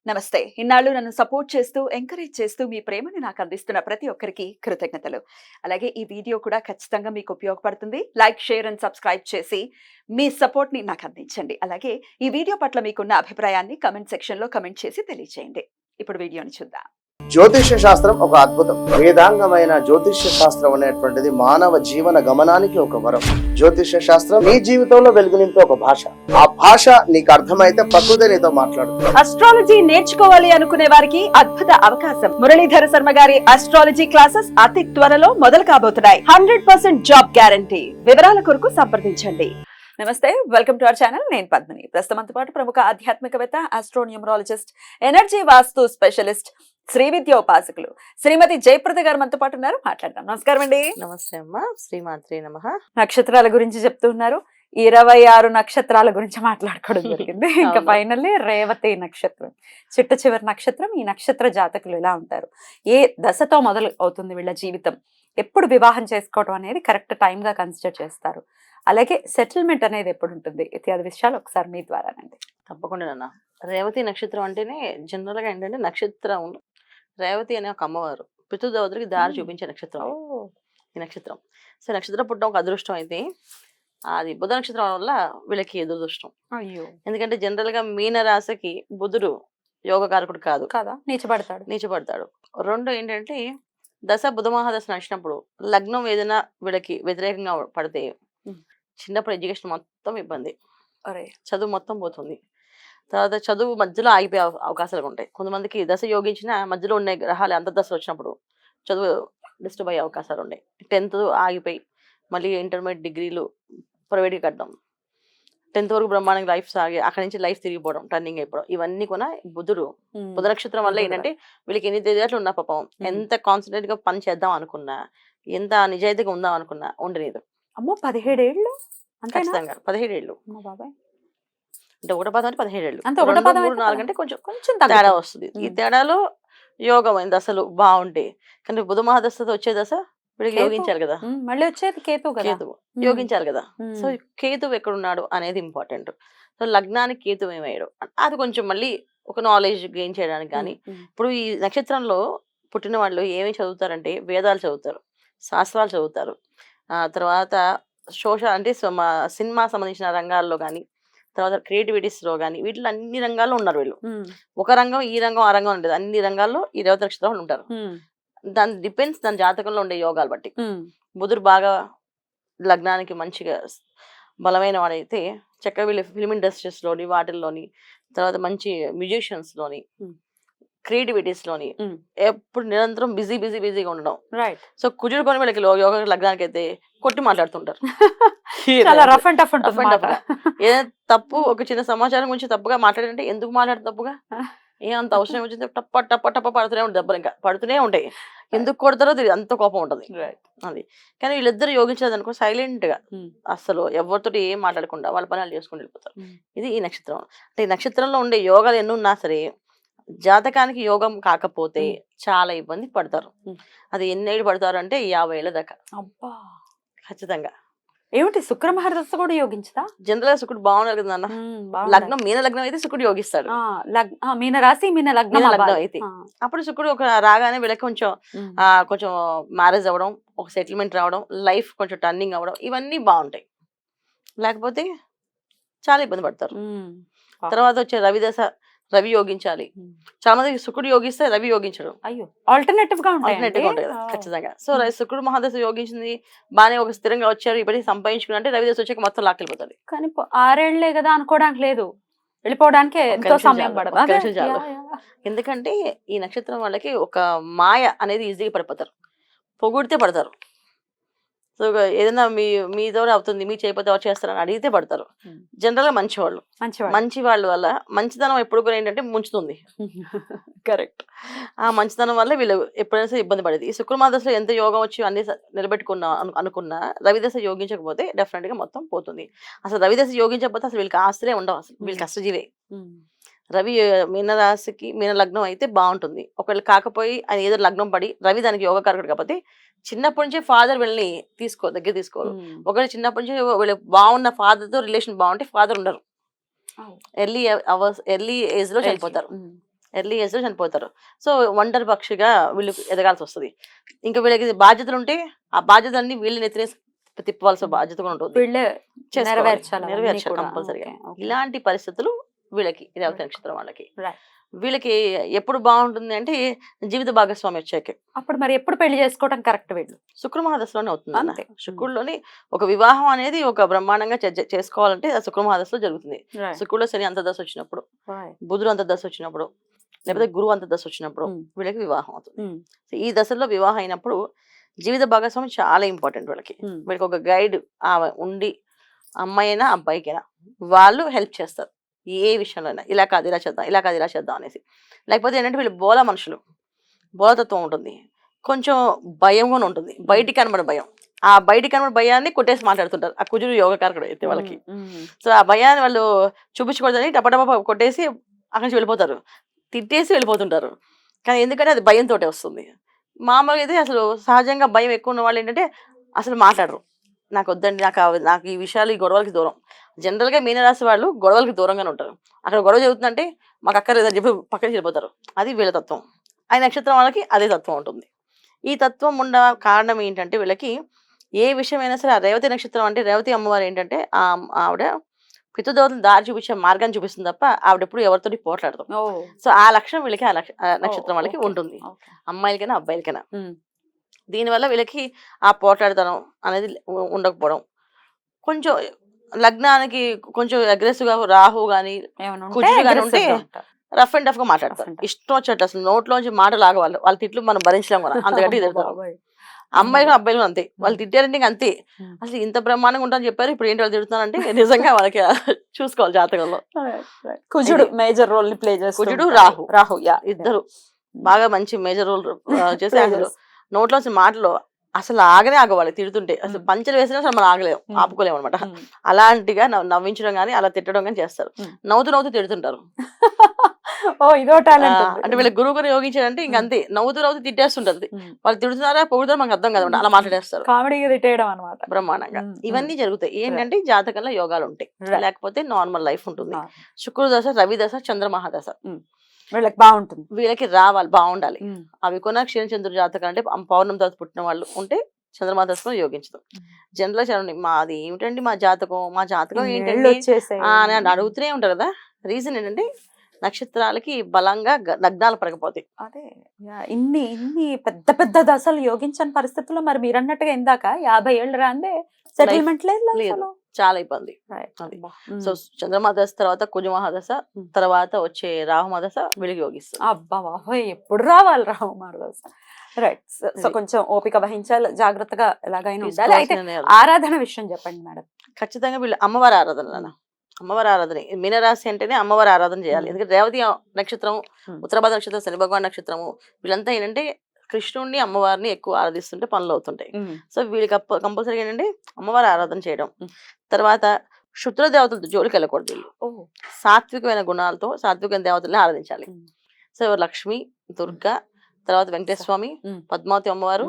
నమస్తే. ఇన్నాళ్ళు నన్ను సపోర్ట్ చేస్తూ, ఎంకరేజ్ చేస్తూ మీ ప్రేమని నాకు అందిస్తున్న ప్రతి ఒక్కరికి కృతజ్ఞతలు. అలాగే ఈ వీడియో కూడా ఖచ్చితంగా మీకు ఉపయోగపడుతుంది. లైక్, షేర్ అండ్ సబ్స్క్రైబ్ చేసి మీ సపోర్ట్‌ని నాకు అందించండి. అలాగే ఈ వీడియో పట్ల మీకున్న అభిప్రాయాన్ని కామెంట్ సెక్షన్‌లో కామెంట్ చేసి తెలియజేయండి. ఇప్పుడు వీడియోని చూద్దాం. జ్యోతిష్య శాస్త్రం ఒక అద్భుతం. వేదాంగమైన జ్యోతిష్య శాస్త్రం అనేటువంటిది మానవ జీవన గమనానికి ఒక వరం. జ్యోతిష్య శాస్త్రం నీ జీవితంలో వెలుగునింపే ఒక భాష. ఆ భాష నీకు అర్థమైతే ప్రకృతి నీతో మాట్లాడుతుంది. అస్ట్రాలజీ నేర్చుకోవాలి అనుకునే వారికి అద్భుత అవకాశం. మురళీధర శర్మ గారి అస్ట్రాలజీ క్లాసెస్ అతి త్వరలో మొదలు కాబోతున్నాయి. 100% జాబ్ గ్యారంటీ. వివరాల కొరకు సంప్రదించండి. నమస్తే, వెల్కమ్ టు అవర్ ఛానల్. నేను పద్మిని. ప్రస్తుతంతో పాటు ప్రముఖ ఆధ్యాత్మికవేత్త, ఆస్ట్రోన్యూమరాలజిస్ట్, ఎనర్జీ వాస్తు స్పెషలిస్ట్, శ్రీ విద్య ఉపాసకులు శ్రీమతి జయప్రద గారు మనతో పాటు ఉన్నారు. మాట్లాడదాం. నమస్కారం అండి. నమస్తే అమ్మా. శ్రీమాత్రే నమః. నక్షత్రాల గురించి చెప్తూ ఉన్నారు. 26 నక్షత్రాల గురించి మాట్లాడుకోవడం జరిగింది. ఇంకా ఫైనల్లీ రేవతి నక్షత్రం, చిట్ట చివరి నక్షత్రం. ఈ నక్షత్ర జాతకులు ఎలా ఉంటారు, ఏ దశతో మొదలు అవుతుంది వీళ్ళ జీవితం, ఎప్పుడు వివాహం చేసుకోవడం అనేది కరెక్ట్ టైం గా కన్సిడర్ చేస్తారు, అలాగే సెటిల్మెంట్ అనేది ఎప్పుడు ఉంటుంది, ఇత్యాది విషయాలు ఒకసారి మీ ద్వారానండి. తప్పకుండా నాన్న. రేవతి నక్షత్రం అంటేనే జనరల్ గా ఏంటంటే నక్షత్రం, రేవతి అనే ఒక అమ్మవారు పితృదేవతలకి దారి చూపించే నక్షత్రం ఈ నక్షత్రం. సో నక్షత్రం పుట్టడం ఒక అదృష్టం అయితే అది బుధ నక్షత్రం వల్ల వీళ్ళకి దురదృష్టం. అయ్యో, ఎందుకంటే జనరల్ గా మీన రాశికి బుధుడు యోగకారకుడు కాదు కదా, నీచపడతాడు. రెండు ఏంటంటే దశ బుధ మహాదశ నడిచినప్పుడు లగ్నం ఏదైనా వీళ్ళకి వ్యతిరేకంగా పడితే చిన్నప్పుడు ఎడ్యుకేషన్ మొత్తం ఇబ్బంది, చదువు మొత్తం పోతుంది. తర్వాత చదువు మధ్యలో ఆగిపోయే అవకాశాలు ఉంటాయి. కొంతమందికి దశ యోగించిన మధ్యలో ఉన్న గ్రహాలు అంతర్దశలు వచ్చినప్పుడు చదువు డిస్టర్బ్ అయ్యే అవకాశాలు ఉన్నాయి. 10th ఆగిపోయి మళ్ళీ ఇంటర్మీడియట్ డిగ్రీలు ప్రైవేట్గా కట్టడం, 10th వరకు బ్రహ్మాండంగా లైఫ్ సాగి అక్కడి నుంచి లైఫ్ తిరిగిపోవడం, టర్నింగ్ అయిపోవడం, ఇవన్నీ కూడా బుధ నక్షత్రం వల్ల ఏంటంటే వీళ్ళకి ఎన్ని తెలియట్లు ఉన్నా పాపం ఎంత కాన్సన్ట్రేట్ గా పని చేద్దాం అనుకున్నా, ఎంత నిజాయితీగా ఉందాం అనుకున్నా ఉండలేదు. అమ్మో, 17 ఏళ్ళు ఖచ్చితంగా 17 ఏళ్ళు. అంటే 17 ఏళ్ళు, అంతే. 2, 3, 4 అంటే కొంచెం తేడా వస్తుంది. ఈ తేడాలో యోగం దశలు బాగుంటాయి. కానీ బుధ మహాదశతో వచ్చే దశ వీడికి యోగించాలి కదా, మళ్ళీ వచ్చేది కేతువు యోగించాలి కదా. సో కేతువు ఎక్కడున్నాడు అనేది ఇంపార్టెంట్. సో లగ్నానికి కేతువు ఏమయ్యాడు అది కొంచెం మళ్ళీ ఒక నాలెడ్జ్ గెయిన్ చేయడానికి. కానీ ఇప్పుడు ఈ నక్షత్రంలో పుట్టిన వాళ్ళు ఏమి చదువుతారంటే వేదాలు చదువుతారు, శాస్త్రాలు చదువుతారు, తర్వాత సోషల్ అంటే సినిమా సంబంధించిన రంగాల్లో కానీ, తర్వాత క్రియేటివిటీస్లో కానీ, వీటిలో అన్ని రంగాల్లో ఉన్నారు వీళ్ళు. ఒక రంగం ఈ రంగం ఆ రంగం ఉండేది, అన్ని రంగాల్లో ఈ రేవతి నక్షత్రం ఉంటారు. దాని డిపెండ్స్ దాని జాతకంలో ఉండే యోగాలు బట్టి. బుధుడు బాగా లగ్నానికి మంచిగా బలమైన వాడైతే చక్కగా వీళ్ళు ఫిల్మ్ ఇండస్ట్రీస్లోని వాటిల్లోని, తర్వాత మంచి మ్యూజిషియన్స్లోని, క్రియేటివిటీస్లోని ఎప్పుడు నిరంతరం బిజీగా ఉండడం. సో కుజుడు కొని వీళ్ళకి యోగ లగ్నానికి అయితే కొట్టి మాట్లాడుతుంటారు. ఏదైనా తప్పు ఒక చిన్న సమాచారం గురించి తప్పుగా మాట్లాడంటే ఎందుకు మాట్లాడు తప్పుగా, అంత అవసరం వచ్చింది టప్ప పడుతూనే ఉంటాయి, దెబ్బలు ఇంకా పడుతూనే ఉంటాయి. ఎందుకు కొడతారో తెలియదు, అంత కోపం ఉంటది అది. కానీ వీళ్ళిద్దరు యోగించలేదు అనుకో సైలెంట్ గా అసలు ఎవరితో ఏం మాట్లాడకుండా వాళ్ళ పని వాళ్ళు చేసుకుని వెళ్ళిపోతారు. ఇది ఈ నక్షత్రం. అంటే ఈ నక్షత్రంలో ఉండే యోగాలు ఎన్ని ఉన్నా సరే జాతకానికి యోగం కాకపోతే చాలా ఇబ్బంది పడతారు. అది ఎన్నేళ్ళు పడతారు అంటే 50 ఏళ్ళ దాకా. అబ్బా, ఖచ్చితంగా. ఏమిటి శుక్ర మహర్దశ కూడా యోగించదా? జనరల్ గా శుక్రుడు బాగున్నారు కదా అన్న. లగ్నం మీన లగ్నం అయితే శుక్రుడు యోగిస్తాడు. మీన రాశి మీన లగ్నం అయితే అప్పుడు శుక్రుడు ఒక రాగానే వీళ్ళకి కొంచెం మ్యారేజ్ అవ్వడం, ఒక సెటిల్మెంట్ రావడం, లైఫ్ కొంచెం టర్నింగ్ అవ్వడం, ఇవన్నీ బాగుంటాయి. లేకపోతే చాలా ఇబ్బంది పడతారు. తర్వాత వచ్చే రవి యోగించాలి. చాలా మంది శుక్రుడు యోగిస్తే రవి యోగించడు. అయ్యో, ఆల్టర్నేటివ్ గా ఉంటుంది కదా ఖచ్చితంగా. సో శుక్రుడు మహాదశ యోగించింది బాగానే ఒక స్థిరంగా వచ్చారు, ఇప్పటికి సంపాదించుకున్నా రవి దశ వచ్చాక మొత్తం లాక్కెళ్ళిపోతాడు. కానీ 6 ఏళ్లే కదా అనుకోవడానికి లేదు, వెళ్ళిపోవడానికి ఎంతో సమయం పడదు. ఎందుకంటే ఈ నక్షత్రం వాళ్ళకి ఒక మాయ అనేది ఈజీగా పడిపోతారు, పొగుడితే పడతారు. సో ఏదైనా మీతో అవుతుంది, మీ చేయకపోతే ఎవరు చేస్తారని అడిగితే పడతారు. జనరల్ గా మంచి వాళ్ళ వల్ల మంచితనం ఎప్పుడు కూడా ఏంటంటే ముంచుతుంది. కరెక్ట్. ఆ మంచితనం వల్ల వీళ్ళు ఎప్పుడైనా సరే ఇబ్బంది పడేది. ఈ శుక్రమాదశలో ఎంత యోగం వచ్చి అన్ని నిలబెట్టుకున్నా అనుకున్నా రవిదశ యోగించకపోతే డెఫినెట్ గా మొత్తం పోతుంది. అసలు రవిదశ యోగించకపోతే అసలు వీళ్ళకి ఆస్తులే ఉండవు, అసలు వీళ్ళకి కష్టజీవే. రవి మీన రాశికి మీన లగ్నం అయితే బాగుంటుంది. ఒకవేళ కాకపోయి ఆయన ఏదో లగ్నం పడి రవి దానికి యోగకారకుడు కాబట్టి చిన్నప్పటి నుంచి ఫాదర్ వీళ్ళని దగ్గర తీసుకోరు. ఒకవేళ చిన్నప్పటి నుంచి వీళ్ళు బాగున్న ఫాదర్ తో రిలేషన్ బాగుంటే ఫాదర్ ఉండరు, ఎర్లీ ఏజ్ లో చనిపోతారు. ఎర్లీ ఏజ్ లో చనిపోతారు. సో ఒంటరి పక్షిగా వీళ్ళు ఎదగాల్సి వస్తుంది. ఇంకా వీళ్ళకి బాధ్యతలు ఉంటే ఆ బాధ్యతలన్నీ వీళ్ళు నెత్తినేసి తిప్పవలసిన బాధ్యత కూడా ఉంటుంది. వీళ్ళే చేసుకోవాలి. నెరవేర్చాలి అవన్నీ నెరవేర్చాలి కూడా. కంపల్సరీగా. Okay, okay. ఇలాంటి పరిస్థితులు వీళ్ళకి రేవతి నక్షత్రం వాళ్ళకి. Right. వీళ్ళకి ఎప్పుడు బాగుంటుంది అంటే జీవిత భాగస్వామి వచ్చాక. అప్పుడు మరి ఎప్పుడు పెళ్లి చేసుకోవడం కరెక్ట్ వీళ్ళు? శుక్ర మహాదశలోనే అవుతుంది అన్న. అంతే. శుక్రుడిలోని ఒక వివాహం అనేది ఒక బ్రహ్మాండంగా చేసుకోవాలంటే అది శుక్ర మహాదశలో జరుగుతుంది. Right. శుక్రుడు శని అంతర్దశ వచ్చినప్పుడు, Right. బుధుడు అంతర్దశ వచ్చినప్పుడు, లేకపోతే గురువు అంతర్దశ వచ్చినప్పుడు వీళ్ళకి వివాహం అవుతుంది. సో ఈ దశలో వివాహం అయినప్పుడు జీవిత భాగస్వామి చాలా ఇంపార్టెంట్ వీళ్ళకి. వీళ్ళకి ఒక గైడ్ ఆమె ఉండి, అమ్మాయి అయినా అబ్బాయికైనా వాళ్ళు హెల్ప్ చేస్తారు ఏ విషయంలో అయినా. ఇలా కాదు ఇలా చేద్దాం, ఇలా కాదు ఇలా చేద్దాం అనేసి. లేకపోతే ఏంటంటే వీళ్ళు బోల మనుషులు, బోలతత్వం ఉంటుంది, కొంచెం భయం కూడా ఉంటుంది, బయటికి కనబడే భయం. ఆ బయటికి కనబడే భయాన్ని కొట్టేసి మాట్లాడుతుంటారు. ఆ కుజుడు యోగకారకుడు అయితే వాళ్ళకి. సో ఆ భయాన్ని వాళ్ళు చూపించకూడదని టపటప కొట్టేసి అక్కడి నుంచి వెళ్ళిపోతారు, తిట్టేసి వెళ్ళిపోతుంటారు. కానీ ఎందుకంటే అది భయంతో వస్తుంది. మామూలుగా అయితే అసలు సహజంగా భయం ఎక్కువ ఉన్న వాళ్ళు ఏంటంటే అసలు మాట్లాడరు. నాకు వద్దండి, నాకు ఈ విషయాలు, ఈ గొడవలకి దూరం. జనరల్గా మీనరాశి వాళ్ళు గొడవలకి దూరంగానే ఉంటారు. అక్కడ గొడవ జరుగుతుందంటే మాకు అక్కర్లేదని చెప్పి పక్కన వెళ్ళిపోతారు. అది వీళ్ళ తత్వం. ఆ నక్షత్రం వాళ్ళకి అదే తత్వం ఉంటుంది. ఈ తత్వం ఉన్న కారణం ఏంటంటే వీళ్ళకి ఏ విషయమైనా సరే, ఆ రేవతి నక్షత్రం అంటే రేవతి అమ్మవారు ఏంటంటే ఆవిడ పితృదేవతను దారి చూపించే మార్గాన్ని చూపిస్తుంది తప్ప ఆవిడ ఎప్పుడు ఎవరితోటి పోట్లాడదు. సో ఆ లక్షణం వీళ్ళకి ఆ నక్షత్రం వాళ్ళకి ఉంటుంది, అమ్మాయిలకైనా అబ్బాయిలకైనా. దీనివల్ల వీళ్ళకి ఆ పోట్లాడతనం అనేది ఉండకపోవడం, కొంచెం లగ్నానికి కొంచెం అగ్రెసివ్ గా రాహు గాని కుజుడు గాని ఉంటే రఫ్ అండ్ టఫ్ గా మాట్లాడతారు. ఇష్టం వచ్చేట్టు అసలు నోట్లోంచి మాటలు ఆగవాళ్ళు. వాళ్ళ తిట్లు మనం భరించలేం కూడా, అంత గట్టి తిడతారు. అమ్మాయిలు అబ్బాయిలు అంతే, వాళ్ళు తిట్టారంటే ఇంక అంతే. అసలు ఇంత బ్రహ్మాండంగా ఉంటారని చెప్పారు, ఇప్పుడు ఏంటి వాళ్ళు తిడుతున్నారంటే నిజంగా వాళ్ళకి చూసుకోవాలి జాతకంలో. కుజుడు మేజర్ రోల్ ని ప్లే చేస్తాడు. కుజుడు రాహు ఇద్దరు బాగా మంచి మేజర్ రోల్ చేసి అసలు నోట్లోంచి మాటలు అసలు ఆగనే ఆగవాలి. తిడుతుంటే అసలు పంచలు వేసినా అసలు మనం ఆపుకోలేము అనమాట. అలాంటిగా నవ్వించడం గానీ అలా తిట్టడం కానీ చేస్తారు. నవ్వుతూ తిడుతుంటారు. ఇదో టాలెంట్. అంటే వీళ్ళకి గురువు గారు యోగించారంటే ఇంక అంతే, నవ్వుతూ తిట్టేస్తుంటది. వాళ్ళు తిడుతున్నారా పొగుడుతారా మనకు అర్థం కాదు, అలా మాట్లాడేస్తారు. కామెడీగా తిట్టేయడం అనమాట. బ్రహ్మాండంగా ఇవన్నీ జరుగుతాయి. ఏంటంటే జాతకంలో యోగాలు ఉంటాయి, లేకపోతే నార్మల్ లైఫ్ ఉంటుంది. శుక్రుడు దశ, రవి దశ, చంద్రమహాదశ వీళ్ళకి బాగుంటుంది. వీళ్ళకి రావాలి, బాగుండాలి. అవి కొన క్షీణచంద్రుడు జాతకం అంటే పౌర్ణమి తర్వాత పుట్టిన వాళ్ళు ఉంటే చంద్రమాదశలో యోగించదు. జనరల్ చరణి మాది ఏమిటండి మా జాతకం ఏంటండి అని అడుగుతూనే ఉంటారు కదా. రీజన్ ఏంటంటే నక్షత్రాలకి బలంగా లగ్నాలు పడకపోతాయి. అదే ఇన్ని పెద్ద పెద్ద దశలు యోగించని పరిస్థితుల్లో మరి మీరు అన్నట్టుగా ఇందాక 50 ఏళ్ళు రాందే సెటిల్మెంట్ లేదు, చాలా ఇబ్బంది. సో చంద్రమహాదశ తర్వాత కుజమహాదశ తర్వాత వచ్చే రాహుమహాదశ వీళ్ళకి యోగిస్తుంది. అబ్బా బాబోయ్, ఎప్పుడు రావాలి రాహుమహాదశ. రైట్. సో కొంచెం ఓపిక వహించాలి, జాగ్రత్తగా ఎలాగైనా ఉండాలి. అయితే ఆరాధన విషయం చెప్పండి మేడం. ఖచ్చితంగా వీళ్ళు అమ్మవారి ఆరాధన, అమ్మవారి ఆరాధన. మీనరాశి అంటేనే అమ్మవారి ఆరాధన చేయాలి. ఎందుకంటే రేవతి నక్షత్రం, ఉత్తరాభాద్ర నక్షత్రం, శని భగవాన్ నక్షత్రము, వీళ్ళంతా ఏంటంటే కృష్ణుడిని అమ్మవారిని ఎక్కువ ఆరాధిస్తుంటే పనులు అవుతుంటాయి. సో వీళ్ళకి కంపల్సరీ ఏంటంటే అమ్మవారి ఆరాధన చేయడం. తర్వాత శుద్ర దేవతలతో జోలికి వెళ్ళకూడదు. వీళ్ళు సాత్వికమైన గుణాలతో సాత్వికమైన దేవతల్ని ఆరాధించాలి. సో లక్ష్మి, దుర్గా, తర్వాత వెంకటేశ్వర స్వామి, పద్మావతి అమ్మవారు,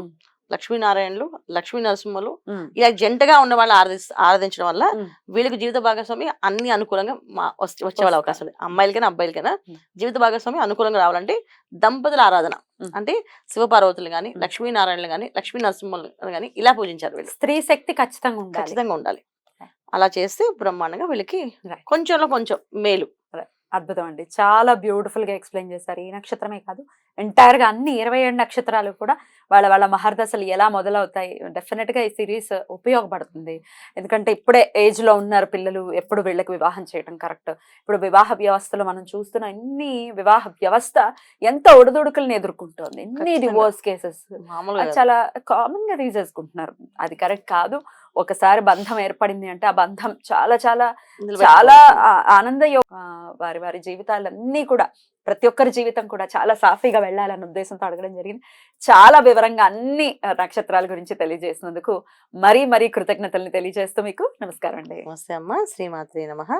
లక్ష్మీనారాయణులు, లక్ష్మీ నరసింహులు, ఇలా జంటగా ఉన్న వాళ్ళు ఆరాధించడం వల్ల వీళ్ళకి జీవిత భాగస్వామి అన్ని అనుకూలంగా వచ్చే వాళ్ళ అవకాశం ఉంది. అమ్మాయిలకైనా అబ్బాయిలకైనా జీవిత భాగస్వామి అనుకూలంగా రావాలంటే దంపతుల ఆరాధన అంటే శివపార్వతులు గాని, లక్ష్మీనారాయణులు గాని, లక్ష్మీ నరసింహులు గాని ఇలా పూజించారు. వీళ్ళు స్త్రీ శక్తి ఖచ్చితంగా ఉండాలి. అలా చేస్తే బ్రహ్మాండంగా వీళ్ళకి కొంచెంలో కొంచెం మేలు. అద్భుతం అండి, చాలా బ్యూటిఫుల్ గా ఎక్స్ప్లెయిన్ చేశారు. ఈ నక్షత్రమే కాదు, ఎంటైర్ గా అన్ని 27 నక్షత్రాలు కూడా వాళ్ళ మహర్దశలు ఎలా మొదలవుతాయి. డెఫినెట్ గా ఈ సిరీస్ ఉపయోగపడుతుంది. ఎందుకంటే ఇప్పుడే ఏజ్ లో ఉన్నారు పిల్లలు, ఎప్పుడు వీళ్ళకి వివాహం చేయడం కరెక్ట్. ఇప్పుడు వివాహ వ్యవస్థలో మనం చూస్తున్న ఇన్ని వివాహ వ్యవస్థ ఎంత ఒడిదుడుకులను ఎదుర్కొంటుంది, ఎన్ని డివోర్స్ కేసెస్ చాలా కామన్ గా తీసేసుకుంటున్నారు. అది కరెక్ట్ కాదు. ఒకసారి బంధం ఏర్పడింది అంటే ఆ బంధం చాలా చాలా చాలా ఆనంద వారి జీవితాలన్నీ కూడా, ప్రతి ఒక్కరి జీవితం కూడా చాలా సాఫీగా వెళ్ళాలన్న ఉద్దేశంతో అడగడం జరిగింది. చాలా వివరంగా అన్ని నక్షత్రాల గురించి తెలియజేసినందుకు మరీ కృతజ్ఞతల్ని తెలియజేస్తూ మీకు నమస్కారం అండి. నమస్తే అమ్మ. శ్రీమాత్రే నమః.